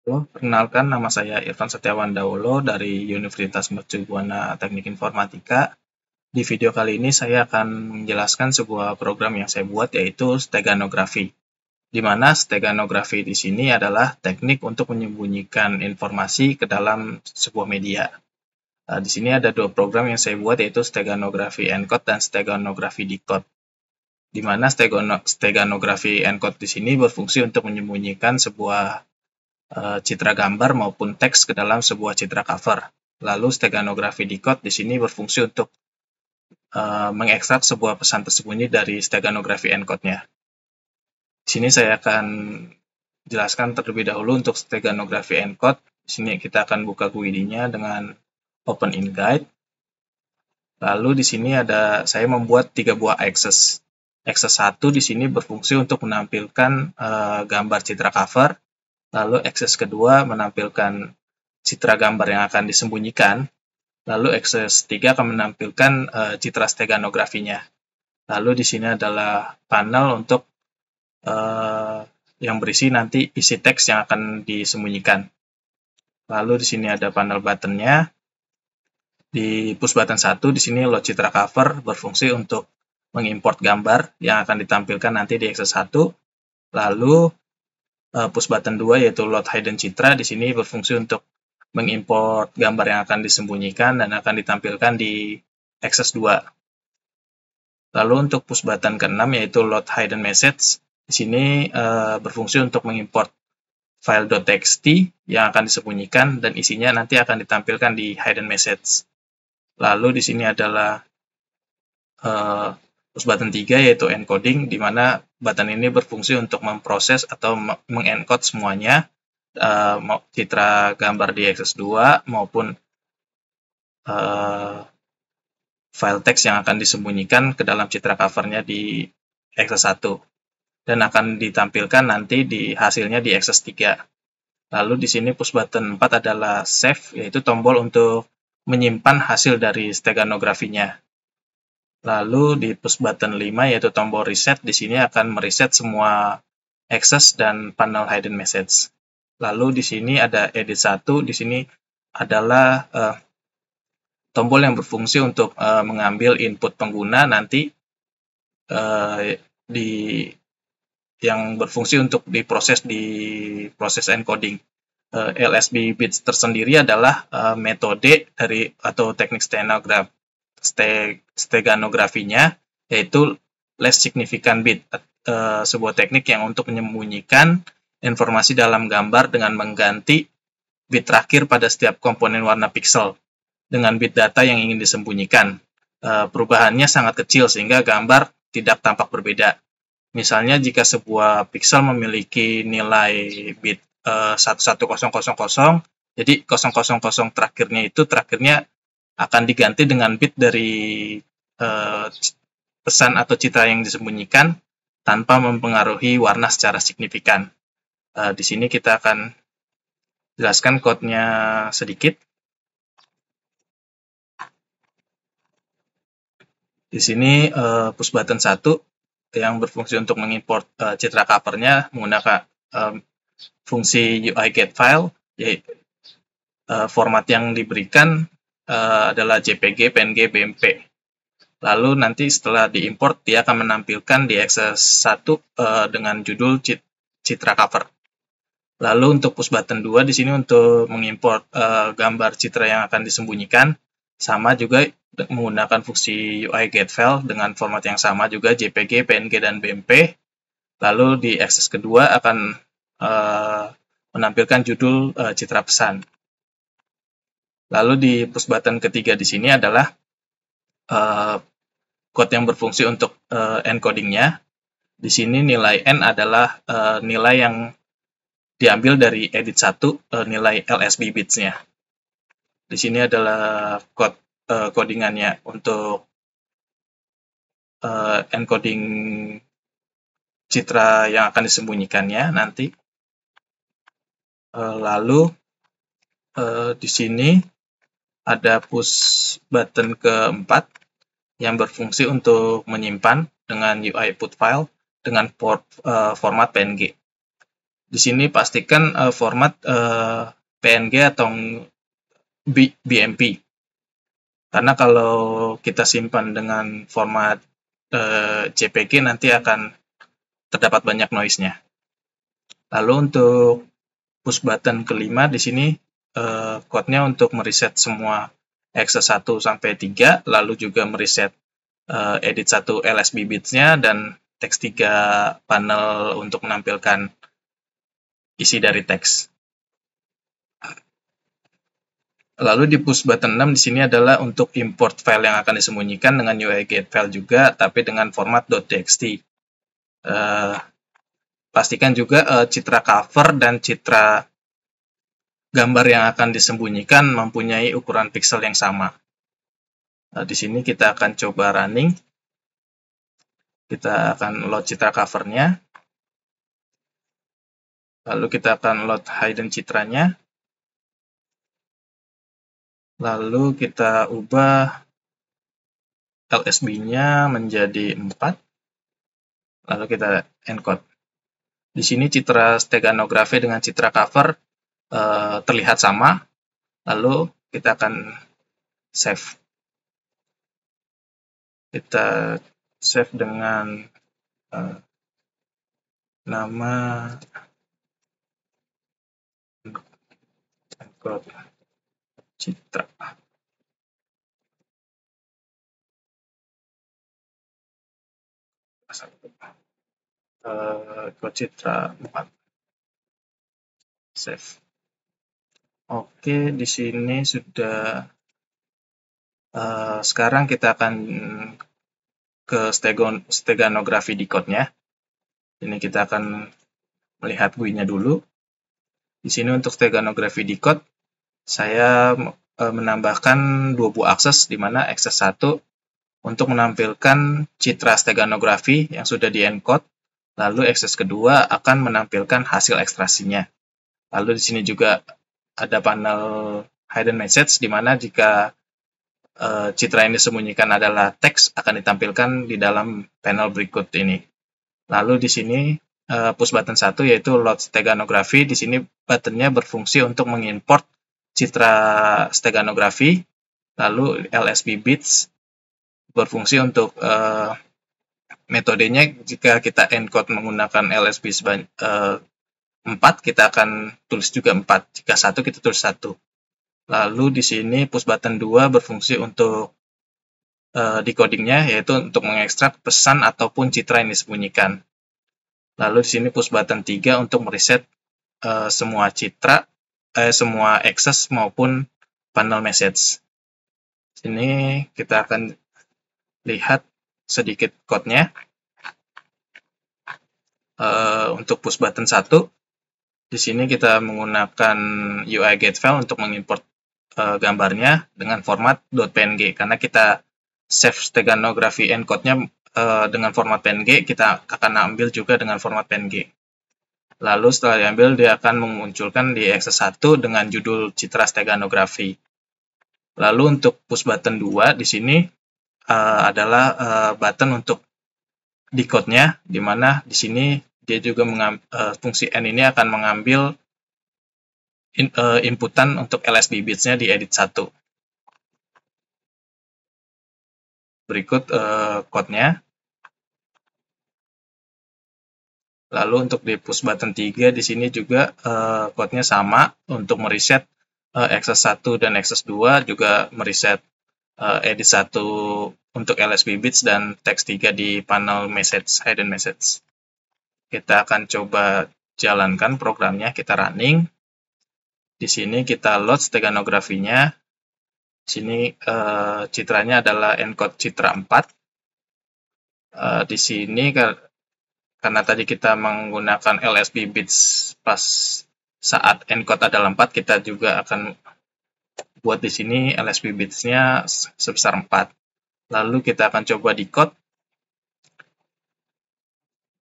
Halo, perkenalkan nama saya Irfan Setiawan Daulo dari Universitas Mercu Buana Teknik Informatika. Di video kali ini saya akan menjelaskan sebuah program yang saya buat yaitu steganografi. Di mana steganografi di sini adalah teknik untuk menyembunyikan informasi ke dalam sebuah media. Di sini ada dua program yang saya buat yaitu steganografi encode dan steganografi decode. Di mana steganografi encode di sini berfungsi untuk menyembunyikan sebuah citra gambar maupun teks ke dalam sebuah citra cover. Lalu steganografi decode di sini berfungsi untuk mengekstrak sebuah pesan tersembunyi dari steganografi encode-nya. Di sini saya akan jelaskan terlebih dahulu untuk steganografi encode. Di sini kita akan buka GUID-nya dengan Open in Guide. Lalu di sini saya membuat 3 buah access. Access 1 di sini berfungsi untuk menampilkan gambar citra cover. Lalu access kedua menampilkan citra gambar yang akan disembunyikan. Lalu access 3 akan menampilkan citra steganografinya. Lalu di sini adalah panel untuk yang berisi nanti isi teks yang akan disembunyikan. Lalu di sini ada panel button-nya. Di push button 1 di sini load citra cover berfungsi untuk mengimport gambar yang akan ditampilkan nanti di access 1. Lalu push button 2 yaitu load hidden citra di sini berfungsi untuk mengimport gambar yang akan disembunyikan dan akan ditampilkan di access 2. Lalu untuk push button ke-6 yaitu load hidden message di sini berfungsi untuk mengimport file .txt yang akan disembunyikan dan isinya nanti akan ditampilkan di hidden message. Lalu di sini adalah push button 3 yaitu encoding, di mana button ini berfungsi untuk memproses atau mengencode semuanya citra gambar di access 2 maupun file teks yang akan disembunyikan ke dalam citra covernya di access 1 dan akan ditampilkan nanti di hasilnya di access 3. Lalu di sini push button 4 adalah save, yaitu tombol untuk menyimpan hasil dari steganografinya. Lalu di push button 5 yaitu tombol reset, di sini akan mereset semua access dan panel hidden message. Lalu di sini ada edit 1, di sini adalah tombol yang berfungsi untuk mengambil input pengguna nanti yang berfungsi untuk diproses di proses encoding. LSB bits tersendiri adalah metode dari atau teknik steganografinya, yaitu less significant bit, sebuah teknik yang untuk menyembunyikan informasi dalam gambar dengan mengganti bit terakhir pada setiap komponen warna pixel dengan bit data yang ingin disembunyikan. Perubahannya sangat kecil sehingga gambar tidak tampak berbeda. Misalnya jika sebuah pixel memiliki nilai bit 11000, jadi 000 terakhirnya akan diganti dengan bit dari pesan atau citra yang disembunyikan tanpa mempengaruhi warna secara signifikan. Di sini kita akan jelaskan code-nya sedikit. Di sini push button 1 yang berfungsi untuk mengimport citra covernya menggunakan fungsi UI get file, yaitu format yang diberikan adalah JPG, PNG, BMP. Lalu nanti setelah diimport dia akan menampilkan di access 1 dengan judul citra cover. Lalu untuk push button 2 di sini untuk mengimport gambar citra yang akan disembunyikan, sama juga menggunakan fungsi UI get file dengan format yang sama juga JPG, PNG, dan BMP. Lalu di access kedua akan menampilkan judul citra pesan. Lalu di push button ketiga di sini adalah code yang berfungsi untuk encodingnya. Di sini nilai N adalah nilai yang diambil dari edit 1, nilai LSB bits-nya. Di sini adalah codingannya untuk encoding citra yang akan disembunyikannya nanti. Lalu di sini ada push button keempat yang berfungsi untuk menyimpan dengan UI put file dengan format PNG. Di sini pastikan format PNG atau BMP. Karena kalau kita simpan dengan format JPG nanti akan terdapat banyak noise-nya. Lalu untuk push button kelima di sini code-nya untuk mereset semua access 1 sampai 3, lalu juga mereset edit 1 LSB bits-nya dan teks 3 panel untuk menampilkan isi dari teks. Lalu di push button 6 di sini adalah untuk import file yang akan disembunyikan dengan UI get file juga, tapi dengan format .txt. Pastikan juga citra cover dan citra gambar yang akan disembunyikan mempunyai ukuran pixel yang sama. Di sini kita akan coba running. Kita akan load citra covernya. Lalu kita akan load hidden citranya. Lalu kita ubah LSB-nya menjadi 4. Lalu kita encode. Di sini citra steganografi dengan citra cover terlihat sama. Lalu kita akan save. Kita save dengan nama encode citra. Encode citra 4. Save. Oke, di sini sudah. Sekarang kita akan ke steganografi decode-nya. Ini kita akan melihat GUI-nya dulu. Di sini untuk steganografi decode, saya menambahkan 2 buah akses, di mana akses 1 untuk menampilkan citra steganografi yang sudah di-encode, lalu akses kedua akan menampilkan hasil ekstrasinya. Lalu di sini juga ada panel hidden message, di mana jika citra yang disembunyikan adalah teks akan ditampilkan di dalam panel berikut ini. Lalu di sini push button 1 yaitu load steganografi. Di sini buttonnya berfungsi untuk mengimport citra steganografi. Lalu LSB bits berfungsi untuk metodenya jika kita encode menggunakan LSB 4, kita akan tulis juga 4. Jika 1 kita tulis 1. Lalu di sini push button 2 berfungsi untuk decodingnya, yaitu untuk mengekstrak pesan ataupun citra yang disembunyikan. Lalu di sini push button 3 untuk mereset semua citra, semua access maupun panel message. Sini kita akan lihat sedikit code-nya. Untuk push button 1, di sini kita menggunakan UI get file untuk mengimport gambarnya dengan format .png, karena kita save steganografi encode-nya dengan format PNG, kita akan ambil juga dengan format PNG. Lalu setelah diambil, dia akan memunculkan di akses 1 dengan judul citra steganografi. Lalu untuk push button 2 di sini adalah button untuk decode-nya, di mana di sini dia juga fungsi N ini akan mengambil inputan untuk LSB bits-nya di edit 1. Berikut code-nya. Lalu untuk di push button 3 di sini juga code-nya sama untuk mereset access 1 dan access 2, juga mereset edit 1 untuk LSB bits dan teks 3 di panel message, hidden message. Kita akan coba jalankan programnya, kita running. Di sini kita load steganografinya. Di sini citranya adalah encode citra 4. Di sini karena tadi kita menggunakan LSB bits pas saat encode adalah 4, kita juga akan buat di sini LSB bits-nya sebesar 4. Lalu kita akan coba decode.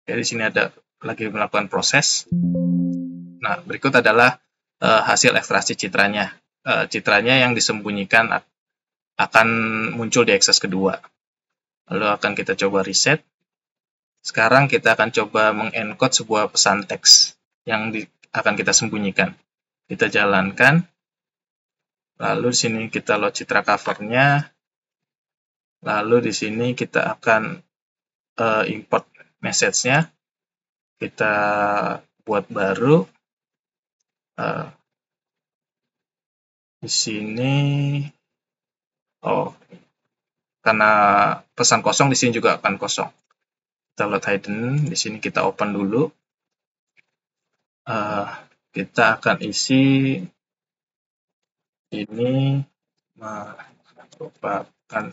Oke, di sini ada lagi melakukan proses. Nah, berikut adalah hasil ekstraksi citranya. Citranya yang disembunyikan akan muncul di akses kedua. Lalu akan kita coba reset. Sekarang kita akan coba mengencode sebuah pesan teks. yang akan kita sembunyikan. Kita jalankan, lalu di sini kita load citra covernya, lalu di sini kita akan import message-nya, kita buat baru. Di sini, karena pesan kosong, di sini juga akan kosong. Kita load hidden, di sini kita open dulu. Kita akan isi ini merupakan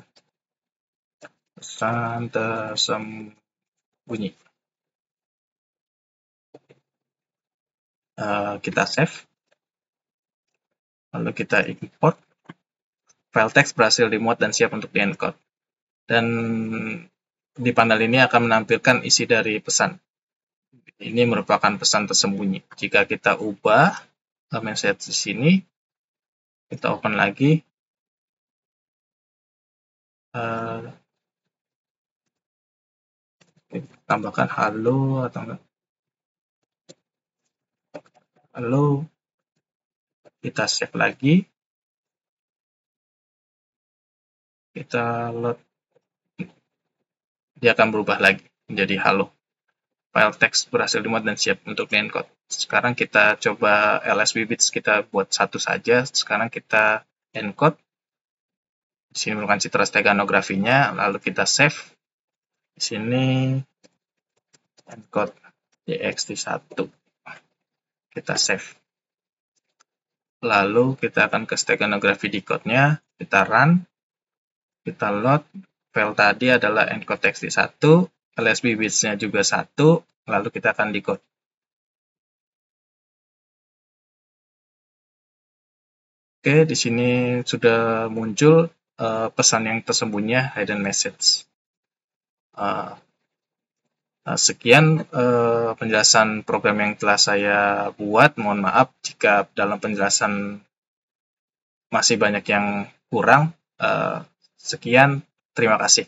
pesan tersembunyi. Kita save, lalu kita import. File teks berhasil dimuat dan siap untuk di-encode. Dan di panel ini akan menampilkan isi dari pesan. Ini merupakan pesan tersembunyi. Jika kita ubah message di sini, kita open lagi. Tambahkan halo atau enggak. Halo. Kita save lagi. Kita load. Dia akan berubah lagi menjadi halo. File teks berhasil dimuat dan siap untuk di-encode. Sekarang kita coba LSB bits, kita buat satu saja. Sekarang kita encode. Di sini merupakan citra steganografinya, lalu kita save. Di sini encode txt1. Kita save. Lalu kita akan ke steganografi decode-nya, kita run, kita load. File tadi adalah encode txt1, LSB bits-nya juga 1, lalu kita akan decode. Oke, di sini sudah muncul pesan yang tersembunyi, hidden message. Sekian penjelasan program yang telah saya buat. Mohon maaf jika dalam penjelasan masih banyak yang kurang. Sekian, terima kasih.